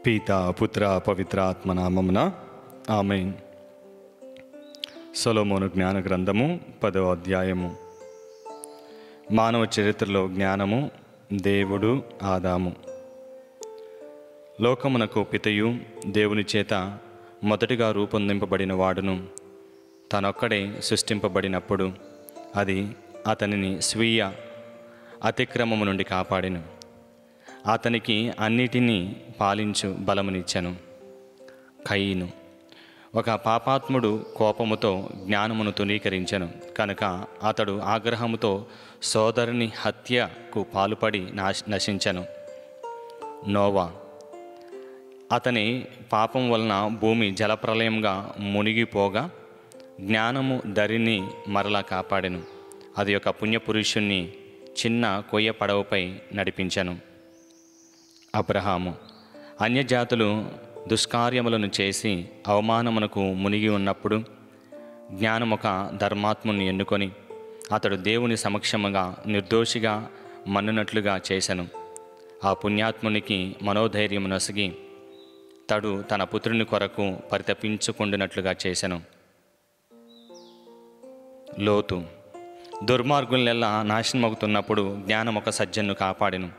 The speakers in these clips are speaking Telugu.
పితా పుత్ర పవిత్ర ఆత్మనామమున ఆమేన్. సొలొమోను జ్ఞాన గ్రంథము 10వ అధ్యాయము. మానవ చరిత్రలో జ్ఞానము, దేవుడు, ఆదాము. లోకమునకు పితయు దేవుని చేత మొదటిగా రూపొందింపబడిన వాడును తనొక్కడే సృష్టింపబడినప్పుడు అది అతనిని స్వీయ అతిక్రమము నుండి కాపాడెను. అతనికి అన్నిటినీ పాలించు బలమునిచ్చెను. కయీను ఒక పాపాత్ముడు కోపముతో జ్ఞానమును తునీకరించెను కనుక అతడు ఆగ్రహముతో సోదరుని హత్యకు పాలుపడి నశించెను. నోవా అతని పాపం వలన భూమి జలప్రలయంగా మునిగిపోగా జ్ఞానము దరిని మరలా కాపాడెను. అది ఒక పుణ్యపురుషుణ్ణి చిన్న కొయ్య పడవపై నడిపించెను. అబ్రహాము అన్యజాతులు దుష్కార్యములను చేసి అవమానమునకు మునిగి ఉన్నప్పుడు జ్ఞానమొక ధర్మాత్ముని ఎన్నుకొని అతడు దేవుని సమక్షముగా నిర్దోషిగా మన్నునట్లుగా చేసెను. ఆ పుణ్యాత్మునికి మనోధైర్యము నొసగి తడు తన పుత్రుని కొరకు పరితపించుకుండునట్లుగా చేసెను. లోతు దుర్మార్గులెల్లా నాశనమవుతున్నప్పుడు జ్ఞానమొక సజ్జన్ను కాపాడెను.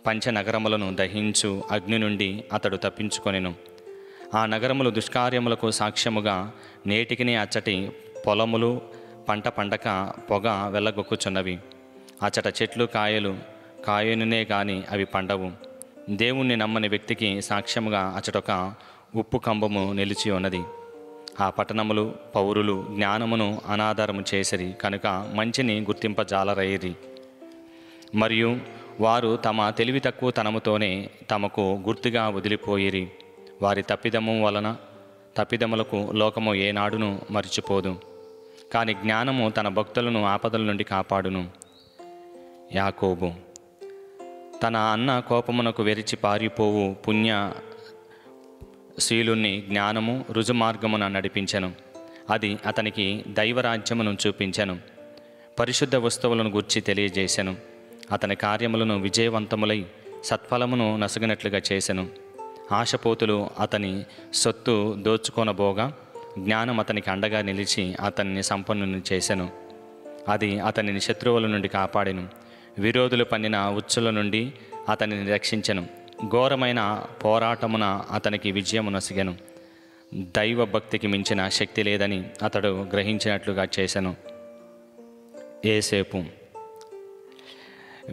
పంచనగరములను దహించు అగ్ని నుండి అతడు తప్పించుకొనెను. ఆ నగరములు దుష్కార్యములకు సాక్ష్యముగా నేటికిని అచ్చటి పొలములు పంట పండక పొగ వెళ్ళగొక్కుచున్నవి. అచ్చట చెట్లు కాయనునే గాని అవి పండవు. దేవుణ్ణి నమ్మని వ్యక్తికి సాక్ష్యముగా అచ్చటొక ఉప్పు కంబము నిలిచి ఉన్నది. ఆ పట్టణములు పౌరులు జ్ఞానమును అనాదరము చేసిరి కనుక మంచిని గుర్తింపజాలరైరి. మరియు వారు తమ తెలివి తక్కువ తనముతోనే తమకు గుర్తుగా వదిలిపోయిరి. వారి తప్పిదములకు లోకము ఏనాడును మరిచిపోదు. కానీ జ్ఞానము తన భక్తులను ఆపదల నుండి కాపాడును. యాకోబు తన అన్న కోపమునకు వెరిచి పారిపోవు పుణ్యశీలుణ్ణి జ్ఞానము రుజుమార్గమున నడిపించెను. అది అతనికి దైవరాజ్యమును చూపించెను. పరిశుద్ధ వస్తువులను గూర్చి తెలియజేసెను. అతని కార్యములను విజయవంతములై సత్ఫలమును నసగినట్లుగా చేసెను. ఆశపోతులు అతని సొత్తు దోచుకొనబోగా జ్ఞానం అతనికి అండగా నిలిచి అతన్ని సంపన్నుని చేసెను. అది అతనిని శత్రువుల నుండి కాపాడెను. విరోధులు పన్నిన ఉచ్చుల నుండి అతనిని రక్షించెను. ఘోరమైన పోరాటమున అతనికి విజయము నొసగెను. దైవభక్తికి మించిన శక్తి లేదని అతడు గ్రహించినట్లుగా చేసెను. ఏసేపు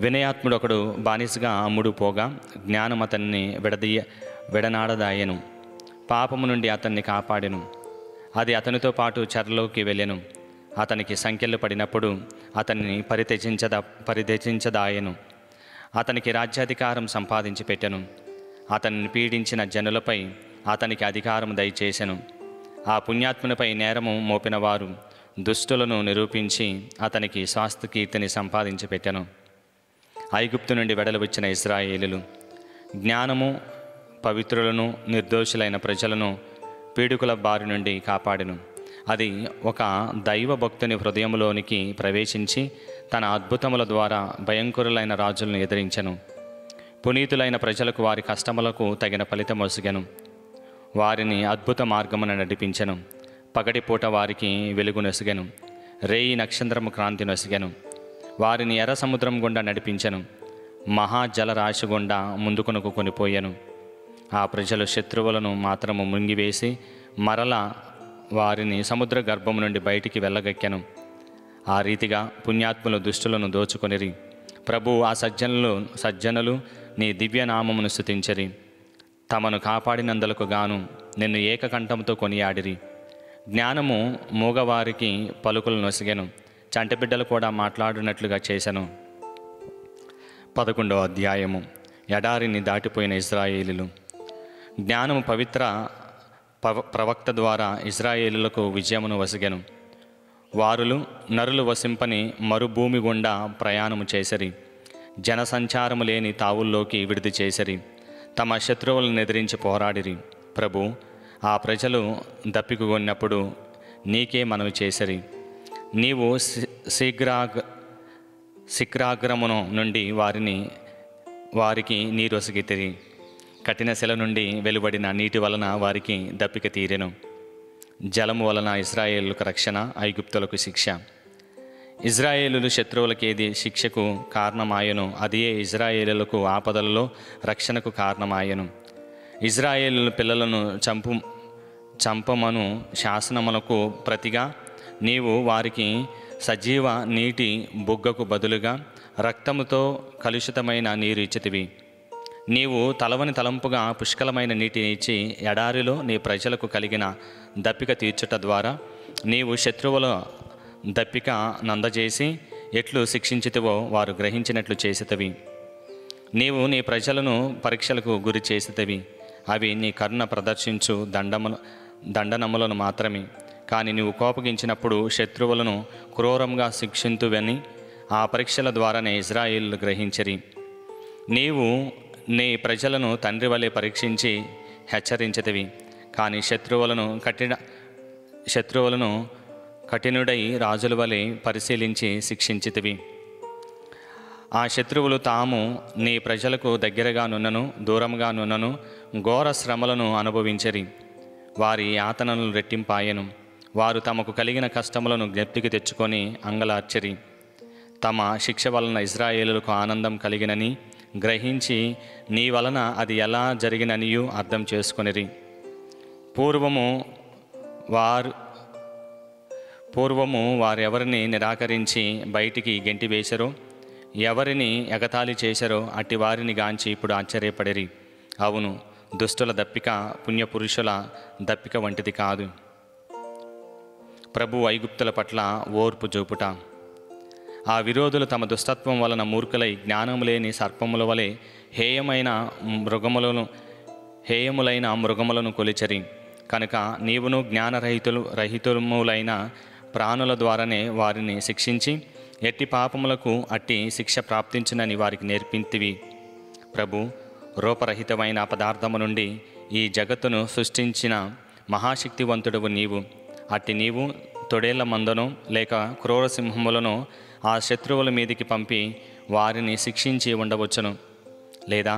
వినయాత్ముడు ఒకడు బానిసగా అమ్ముడు పోగా జ్ఞానం అతన్ని విడనాడదాయెను. పాపము నుండి అతన్ని కాపాడెను. అది అతనితో పాటు చెరలోకి వెళ్ళెను. అతనికి సంకెళ్ళు పడినప్పుడు అతన్ని పరిత్యజించదాయెను. అతనికి రాజ్యాధికారం సంపాదించి పెట్టెను. అతన్ని పీడించిన జనులపై అతనికి అధికారం దయచేసెను. ఆ పుణ్యాత్మునిపై నేరము మోపిన వారు దుష్టులను నిరూపించి అతనికి స్వాస్థకీర్తిని సంపాదించి పెట్టెను. ఐగుప్తు నుండి వెడలు వచ్చిన ఇశ్రాయేలులు జ్ఞానము పవిత్రులను నిర్దోషులైన ప్రజలను పీడుకుల బారి నుండి కాపాడెను. అది ఒక దైవ భక్తుని హృదయంలోనికి ప్రవేశించి తన అద్భుతముల ద్వారా భయంకరులైన రాజులను ఎదిరించెను. పునీతులైన ప్రజలకు వారి కష్టములకు తగిన ఫలితం ఒసగెను. వారిని అద్భుత మార్గమున నడిపించెను. పగటిపూట వారికి వెలుగు నొసగెను. రేయి నక్షత్రము క్రాంతి నొసగెను. వారిని ఎర్ర సముద్రం గుండా నడిపించెను. మహాజలరాశి గుండా ముందుకొనుకు కొనిపోయాను. ఆ ప్రజలు శత్రువులను మాత్రము ముంగివేసి మరలా వారిని సముద్ర గర్భము నుండి బయటికి వెళ్ళగక్కెను. ఆ రీతిగా పుణ్యాత్ములు దుష్టులను దోచుకొనిరి. ప్రభువు ఆ సజ్జనులు నీ దివ్యనామమును స్తుతించరి. తమను కాపాడినందులకు గాను నిన్ను ఏకకంఠంతో కొనియాడిరి. జ్ఞానము మూగవారికి పలుకులు నొసగెను. చంటిబిడ్డలు కూడా మాట్లాడినట్లుగా చేసెను. 11వ అధ్యాయము. ఎడారిని దాటిపోయిన ఇశ్రాయేలులు. జ్ఞానము పవిత్ర ప్రవక్త ద్వారా ఇశ్రాయేలులకు విజయమును వసగెను. వారులు నరులు వసింపని మరుభూమి గుండా ప్రయాణము చేసిరి. జనసంచారము లేని తావుల్లోకి విడిది చేసిరి. తమ శత్రువులను ఎదిరించి పోరాడిరి. ప్రభు ఆ ప్రజలు దప్పికొన్నప్పుడు నీకే మనవి చేసిరి. నీవు శిఖరాగ్రమును నుండి వారికి నీరొసగితిరి. కఠిన శిల నుండి వెలువడిన నీటి వలన వారికి దప్పిక తీరెను. జలము వలన ఇశ్రాయేలులకు రక్షణ, ఐగుప్తులకు శిక్ష. ఇశ్రాయేలులు శత్రువులకేది శిక్షకు కారణమాయను, అదే ఇశ్రాయేలులకు ఆపదలలో రక్షణకు కారణమాయను. ఇశ్రాయేలు పిల్లలను చంపమను శాసనములకు ప్రతిగా నీవు వారికి సజీవ నీటి బుగ్గకు బదులుగా రక్తముతో కలుషితమైన నీరు ఇచ్చితివి. నీవు తలవని తలంపుగా పుష్కలమైన నీటిని ఇచ్చి ఎడారిలో నీ ప్రజలకు కలిగిన దప్పిక తీర్చుట ద్వారా నీవు శత్రువుల దప్పిక నందజేసి ఎట్లు శిక్షించితివో వారు గ్రహించినట్లు చేసితివి. నీవు నీ ప్రజలను పరీక్షలకు గురి చేసితివి. అవి నీ కరుణ ప్రదర్శించు దండనములను మాత్రమే. కానీ నీవు కోపగించినప్పుడు శత్రువులను క్రూరంగా శిక్షింతువని ఆ పరీక్షల ద్వారానే ఇశ్రాయేలు గ్రహించిరి. నీవు నీ ప్రజలను తండ్రి వలె పరీక్షించి హెచ్చరించితివి. కానీ శత్రువులను కఠినుడై రాజుల వలె పరిశీలించి శిక్షించితివి. ఆ శత్రువులు తాము నీ ప్రజలకు దగ్గరగా నున్నను దూరంగా నున్నను ఘోర శ్రమలను అనుభవించరి. వారి యాతనలు రెట్టింపాయెను. వారు తమకు కలిగిన కష్టములను జ్ఞప్తికి తెచ్చుకొని అంగలార్చరి. తమ శిక్ష వలన ఇశ్రాయేలులకు ఆనందం కలిగినని గ్రహించి నీ వలన అది ఎలా జరిగిననియూ అర్థం చేసుకొనిరి. పూర్వము వారెవరిని నిరాకరించి బయటికి గెంటివేశారో, ఎవరిని ఎగతాళి చేశారో అట్టి వారిని గాంచి ఇప్పుడు ఆశ్చర్యపడిరి. అవును, దుష్టుల దప్పిక పుణ్యపురుషుల దప్పిక వంటిది కాదు. ప్రభు ఐగుప్తుల పట్ల ఓర్పు చూపుట. ఆ విరోధులు తమ దుష్టత్వం వలన మూర్ఖులై జ్ఞానము లేని సర్పముల వలె హేయములైన మృగములను కొలిచరి. కనుక నీవును రహితులైన ప్రాణుల ద్వారానే వారిని శిక్షించి ఎట్టి పాపములకు అట్టి శిక్ష ప్రాప్తించునని వారికి నేర్పింతివి. ప్రభు, రూపరహితమైన పదార్థము నుండి ఈ జగత్తును సృష్టించిన మహాశక్తివంతుడవు నీవు. అట్టి నీవు తొడేళ్ల మందను లేక క్రూర సింహములను ఆ శత్రువుల మీదికి పంపి వారిని శిక్షించి ఉండవచ్చును. లేదా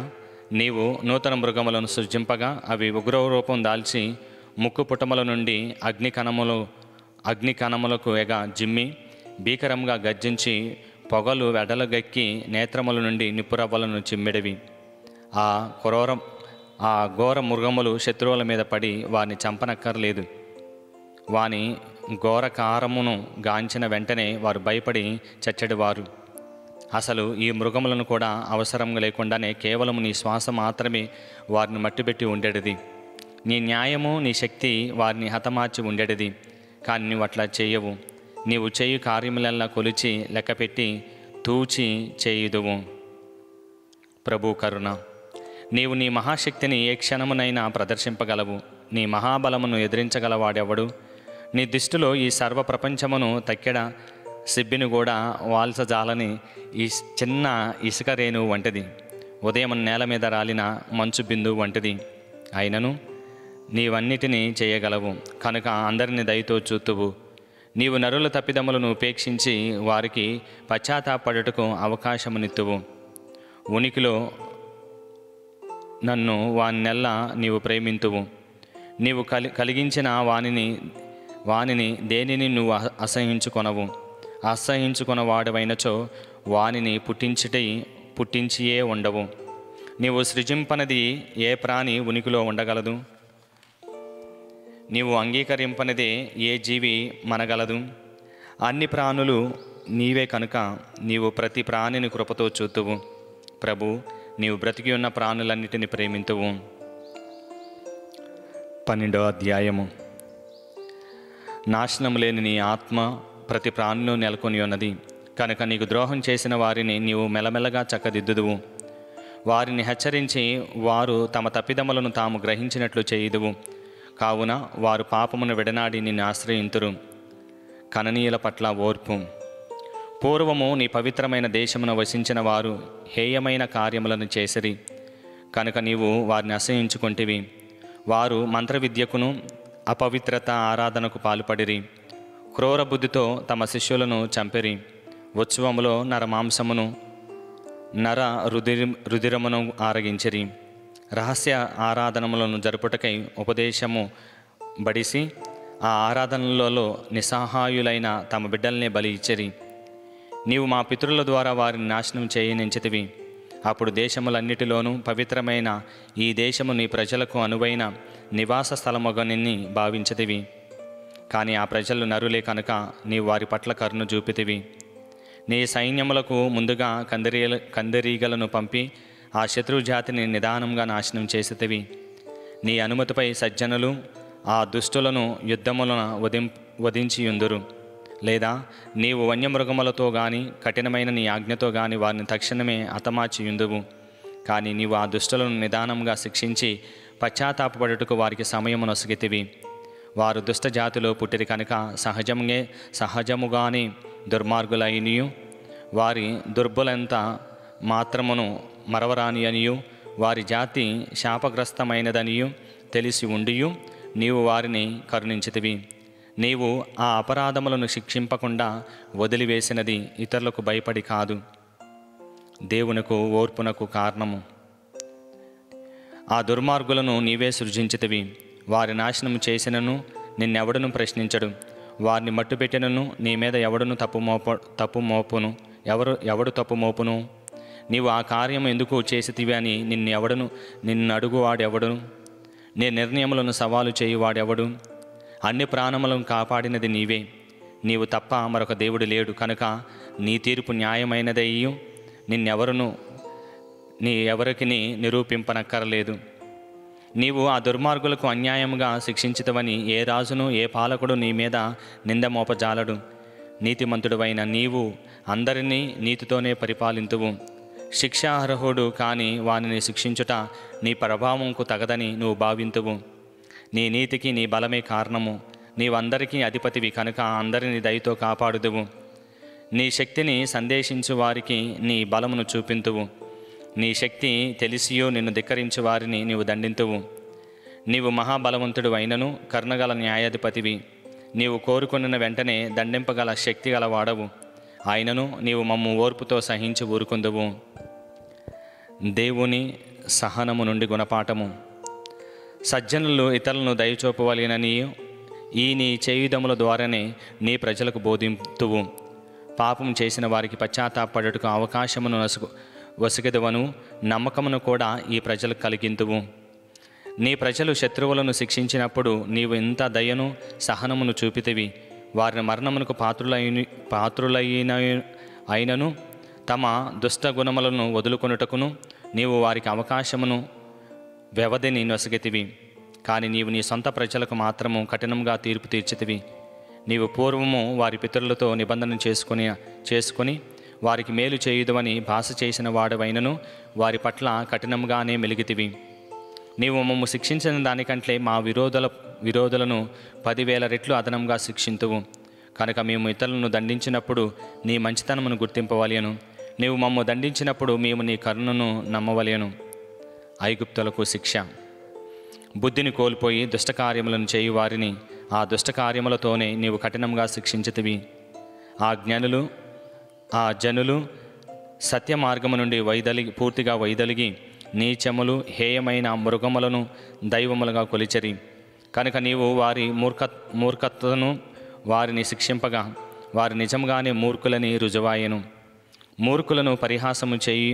నీవు నూతన మృగములను సృజింపగా అవి ఉగ్రరూపం దాల్చి ముక్కు పుటముల నుండి అగ్ని కణములకు జిమ్మి భీకరంగా గర్జించి పొగలు వెడలగక్కి నేత్రముల నుండి నిప్పురవ్వలను చిమ్మెడివి. ఆ ఘోర మృగములు శత్రువుల మీద పడి వారిని చంపనక్కర్లేదు. వాని ఘోరకారమును గాంచిన వెంటనే వారు భయపడి చచ్చడివారు. అసలు ఈ మృగములను కూడా అవసరం లేకుండానే కేవలం నీ శ్వాస మాత్రమే వారిని మట్టిపెట్టి ఉండేటిది. నీ న్యాయము నీ శక్తి వారిని హతమార్చి ఉండేటిది. కానీ నువ్వు అట్లా చేయవు. నీవు చేయు కార్యములల్లా కొలిచి లెక్కపెట్టి తూచి చేయుదువు. ప్రభు కరుణ. నీవు నీ మహాశక్తిని ఏ క్షణమునైనా ప్రదర్శింపగలవు. నీ మహాబలమును ఎదిరించగలవాడెవడు? నీ దృష్టిలో ఈ సర్వ ప్రపంచమును తక్కెడ సిబ్బిని కూడా వాల్సజాలని ఈ చిన్న ఇసుక రేణువు వంటిది, ఉదయం నేల మీద రాలిన మంచు బిందువు వంటిది. అయినను నీవన్నిటినీ చేయగలవు కనుక అందరిని దయతో చూతువు. నీవు నరుల తప్పిదములను ఉపేక్షించి వారికి పశ్చాత్తాపడుటకు అవకాశమునిత్తువు. ఉనికిలో నన్ను వానినెల్లా నీవు ప్రేమింతువు. నీవు కలిగించిన వానిని దేనిని నువ్వు అసహించుకొనవు. అసహించుకొనవాడవైనచో వానిని పుట్టించియే ఉండవు. నీవు సృజింపనది ఏ ప్రాణి ఉనికిలో ఉండగలదు? నీవు అంగీకరింపనిదే ఏ జీవి మనగలదు? అన్ని ప్రాణులు నీవే కనుక నీవు ప్రతి ప్రాణిని కృపతో చూతువు. ప్రభు, నీవు బ్రతికి ఉన్న ప్రాణులన్నిటిని ప్రేమింతువు. 12వ అధ్యాయము. నాశనం లేని నీ ఆత్మ ప్రతి ప్రాణిలో నెలకొని ఉన్నది కనుక నీకు ద్రోహం చేసిన వారిని నీవు మెల్లమెల్లగా చక్కదిద్దుదువు. వారిని హెచ్చరించి వారు తమ తప్పిదములను తాము గ్రహించినట్లు చేయుదువు. కావున వారు పాపమును విడనాడి నిన్ను ఆశ్రయింతురు. కననీయుల పట్ల ఓర్పు. పూర్వము నీ పవిత్రమైన దేశమును వసించిన వారు హేయమైన కార్యములను చేసిరి కనుక నీవు వారిని అసహించుకొంటివి. వారు మంత్రవిద్యకును అపవిత్రత ఆరాధనకు పాల్పడిరి. క్రూర బుద్ధితో తమ శిష్యులను చంపిరి. ఉత్సవములో నర మాంసమును రుదిరమును ఆరగించిరి. రహస్య ఆరాధనములను జరుపుటకై ఉపదేశము బడిసి ఆ ఆరాధనలలో నిస్సహాయులైన తమ బిడ్డల్నే బలి ఇచ్చిరి. నీవు మా పితరుల ద్వారా వారిని నాశనం చేయనించితివి. అప్పుడు దేశములన్నిటిలోనూ పవిత్రమైన ఈ దేశము నీ ప్రజలకు అనువైన నివాస స్థలమొగని భావించితివి. కానీ ఆ ప్రజలు నరులే కనుక నీవు వారి పట్ల కరుణ చూపితివి. నీ సైన్యములకు ముందుగా కందిరీగలను పంపి ఆ శత్రు జాతిని నిదానంగా నాశనం చేసితివి. నీ అనుమతిపై సజ్జనులు ఆ దుష్టులను యుద్ధములను వధించియుందురు. లేదా నీవు వన్యమృగములతో గాని కఠినమైన నీ ఆజ్ఞతో గాని వారిని తక్షణమే హతమార్చియుందువు. కానీ నీవు ఆ దుష్టులను నిదానంగా శిక్షించి పశ్చాత్తాపపడుటకు వారికి సమయము నొసగితివి. వారు దుష్ట జాతిలో పుట్టిరి కనుక సహజముగానే దుర్మార్గులైనయు వారి దుర్బలంత మాత్రమును మరవరాని అనియు వారి జాతి శాపగ్రస్తమైనదనియు తెలిసి ఉండియు నీవు వారిని కరుణించితివి. నీవు ఆ అపరాధములను శిక్షింపకుండా వదిలివేసినది ఇతరులకు భయపడి కాదు, దేవునకు ఓర్పునకు కారణము. ఆ దుర్మార్గులను నీవే సృజించితివి. వారి నాశనము చేసినను నిన్నెవడును ప్రశ్నించడు. వారిని మట్టుపెట్టినను నీ మీద ఎవడును ఎవడు తప్పు మోపును? నీవు ఆ కార్యము ఎందుకు చేసితివి అని నిన్ను అడుగువాడెవడు? నీ నిర్ణయములను సవాలు చేయువాడెవడు? అన్ని ప్రాణములను కాపాడినది నీవే. నీవు తప్ప మరొక దేవుడు లేడు కనుక నీ తీర్పు న్యాయమైనదయ్యు ఎవరికి నిరూపింపనక్కరలేదు. నీవు ఆ దుర్మార్గులకు అన్యాయముగా శిక్షించితవని ఏ రాజును ఏ పాలకుడు నీ మీద నింద మోపజాలడు. నీతిమంతుడువైన నీవు అందరినీ నీతితోనే పరిపాలింతువు. శిక్షార్హుడు కాని వానిని శిక్షించుట నీ ప్రభావంకు తగదని నువ్వు భావింతువు. నీ నీతికి నీ బలమే కారణము. నీవందరికీ అధిపతివి కనుక అందరినీ దయతో కాపాడుదువు. నీ శక్తిని సందేశించు వారికి నీ బలమును చూపింతువు. నీ శక్తి తెలిసియో నిన్ను ధిక్కరించు వారిని నీవు దండింతువు. నీవు మహాబలవంతుడు అయినను కరుణగల న్యాయాధిపతివి. నీవు కోరుకున్న వెంటనే దండింపగల శక్తి గల వాడవు. అయినను నీవు మమ్ము ఓర్పుతో సహించి ఊరుకుందువు. దేవుని సహనము నుండి గుణపాఠము. సజ్జనులు ఇతరులను దయచూపవలెనని ఈ నీ చేయుదముల ద్వారానే నీ ప్రజలకు బోధింతువు. పాపం చేసిన వారికి పశ్చాత్తాపడుటకు అవకాశమును వసగదవను నమ్మకమును కూడా ఈ ప్రజలకు కలిగింతువు. నీ ప్రజలు శత్రువులను శిక్షించినప్పుడు నీవు ఇంత దయను సహనమును చూపితివి. వారిని మరణమునకు అయినను తమ దుష్ట గుణములను వదులుకొనుటకును నీవు వారికి అవకాశమును వ్యవధిని నొసగితివి. కానీ నీవు నీ సొంత ప్రజలకు మాత్రము కఠినంగా తీర్పు తీర్చితివి. నీవు పూర్వము వారి పితరులతో నిబంధన చేసుకొని వారికి మేలు చేయుదువని భాష చేసిన వాడవైనను వారి పట్ల కఠినంగానే మెలిగితివి. నీవు మమ్ము శిక్షించిన దానికంటే మా విరోధులను 10,000 రెట్లు అదనంగా శిక్షింతువు. కనుక మేము ఇతరులను దండించినప్పుడు నీ మంచితనమును గుర్తింపవలెను. నీవు మమ్ము దండించినప్పుడు మేము నీ కరుణను నమ్మవలెను. ఐగుప్తులకు శిక్ష. బుద్ధిని కోల్పోయి దుష్టకార్యములను చేయు వారిని ఆ దుష్టకార్యములతోనే నీవు కఠినంగా శిక్షించితివి. ఆ జనులు సత్య మార్గము నుండి పూర్తిగా వైదొలిగి నీచములు హేయమైన మృగములను దైవములుగా కొలిచెరి. కనుక నీవు వారి మూర్ఖత్వను వారిని శిక్షింపగా వారి నిజంగానే మూర్ఖులని రుజువాయెను. మూర్ఖులను పరిహాసము చేయి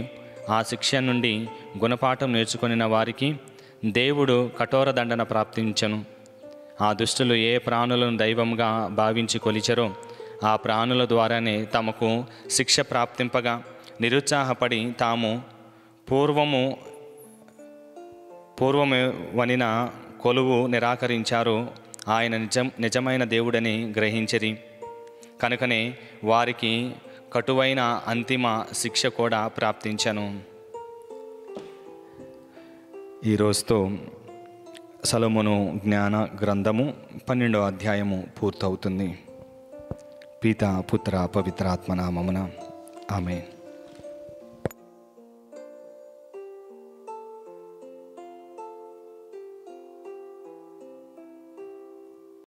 ఆ శిక్ష నుండి గుణపాఠం నేర్చుకొనిన వారికి దేవుడు కఠోర దండన ప్రాప్తించెను. ఆ దుష్టులు ఏ ప్రాణులను దైవంగా భావించి కొలిచెరో ఆ ప్రాణుల ద్వారానే తమకు శిక్ష ప్రాప్తింపగా నిరుత్సాహపడి తాము పూర్వము వనిన కొలువు నిరాకరించారో ఆయన నిజమైన దేవుడని గ్రహించిరి. కనుకనే వారికి కటువైన అంతిమ శిక్ష కూడా ప్రాప్తించను. ఈరోజుతో సొలొమోను జ్ఞాన గ్రంథము 12వ అధ్యాయము పూర్తవుతుంది. పితా పుత్ర పవిత్రాత్మ నామమున ఆమేన్.